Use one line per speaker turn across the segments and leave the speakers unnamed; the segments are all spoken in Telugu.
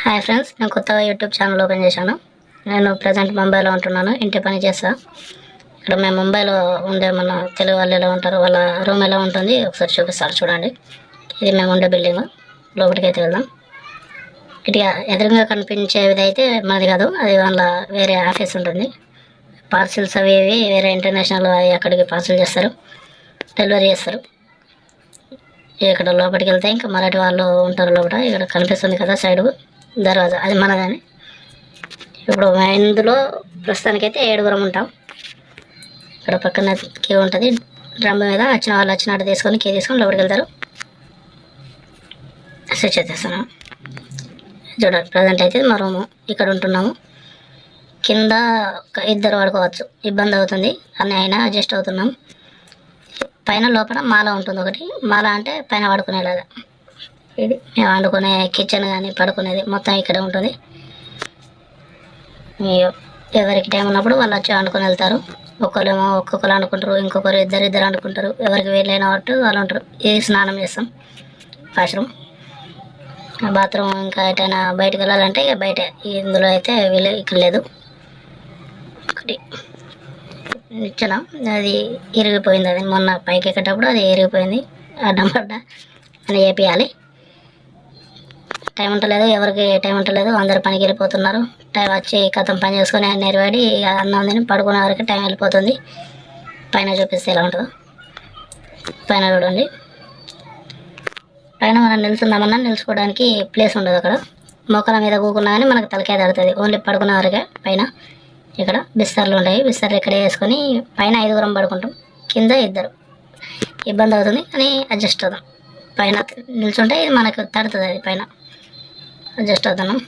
హాయ్ ఫ్రెండ్స్, నేను కొత్తగా యూట్యూబ్ ఛానల్ ఓపెన్ చేశాను. నేను ప్రజెంట్ ముంబైలో ఉంటున్నాను. ఇంటి పని చేస్తా. ఇక్కడ మేము ముంబైలో ఉండే మన తెలుగు వాళ్ళు ఎలా ఉంటారో వాళ్ళ రూమ్ ఎలా ఉంటుంది ఒకసారి చూపిస్తారు చూడండి. ఇది మేము ఉండే బిల్డింగ్. లోపలికి అయితే వెళ్దాం. ఇటుగా ఎదురుగా కనిపించేది అయితే మనది కాదు, అది వాళ్ళ వేరే ఆఫీస్ ఉంటుంది. పార్సిల్స్ అవి ఇవి వేరే ఇంటర్నేషనల్ అవి అక్కడికి పార్సిల్ చేస్తారు, డెలివరీ చేస్తారు. ఇక్కడ లోపలికి వెళ్తే ఇంకా మరాఠీ వాళ్ళు ఉంటారు లోపల. ఇక్కడ కనిపిస్తుంది కదా సైడ్ దర్వాజా, అది మనదని. ఇప్పుడు ఇందులో ప్రస్తుతానికైతే 7 ఉంటాం. ఇక్కడ పక్కన కీ ఉంటుంది. డ్రమ్ మీద వచ్చిన వాళ్ళు వచ్చినట్టు తీసుకొని కీ తీసుకొని లోపలికి వెళ్తారు. స్విచ్ చేసేస్తాను. చూడండి, ప్రజెంట్ అయితే మా రూము ఇక్కడ ఉంటున్నాము. కింద 2 పడుకోవచ్చు, ఇబ్బంది అవుతుంది అని అయినా అడ్జస్ట్ అవుతున్నాం. పైన లోపల మాల ఉంటుంది ఒకటి. మాల అంటే పైన పడుకునేలాగా. ఇది మేము వండుకునే కిచెన్ కానీ పడుకునేది మొత్తం ఇక్కడే ఉంటుంది. ఎవరికి టైం ఉన్నప్పుడు వాళ్ళు వచ్చి వండుకొని వెళ్తారు. ఒక్కరేమో ఒక్కొక్కరు వండుకుంటారు, ఇంకొకరు ఇద్దరు వండుకుంటారు. ఎవరికి వీలైన వాటి వాళ్ళు ఉంటారు. ఇది స్నానం చేస్తాం. Washroom, bathroom. ఇంకా ఎటైనా బయటకు వెళ్ళాలంటే ఇక బయట. ఇందులో అయితే వీళ్ళు ఇక్కడ లేదు. ఒకటి నిచ్చెన అది ఇరిగిపోయింది. అది మొన్న పైకి ఎక్కేటప్పుడు అది ఇరిగిపోయింది. అడ్డం పడ్డ అని వేపియాలి. టైం ఉంటలేదు, ఎవరికి టైం ఉంటలేదు. అందరు పనికి వెళ్ళిపోతున్నారు. టైం వచ్చి కథం పని చేసుకొని నెరవేడి అన్నం తిని పడుకునే వరకు టైం వెళ్ళిపోతుంది. పైన చూపిస్తే ఎలా ఉంటుందో. పైన చూడండి, పైన మనం నిలుచుందామన్నా నిలుచుకోవడానికి ప్లేస్ ఉండదు. అక్కడ మొక్కల మీద కూకున్నా కానీ మనకు తలకాయ తడుతుంది. ఓన్లీ పడుకునే వరకే పైన. ఇక్కడ బిస్తర్లు ఉంటాయి. బిస్తర్లు ఇక్కడ వేసుకొని పైన 5 పడుకుంటాం, కింద 2. ఇబ్బంది అవుతుంది కానీ అడ్జస్ట్ అవుతాం. పైన నిల్చుంటే ఇది మనకు తడుతుంది, అది పైన అడ్జస్ట్ అవుతున్నాం.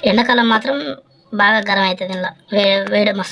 ఎండాకాలం మాత్రం బాగా గరం అవుతుంది. ఇలా వేడి మస్తు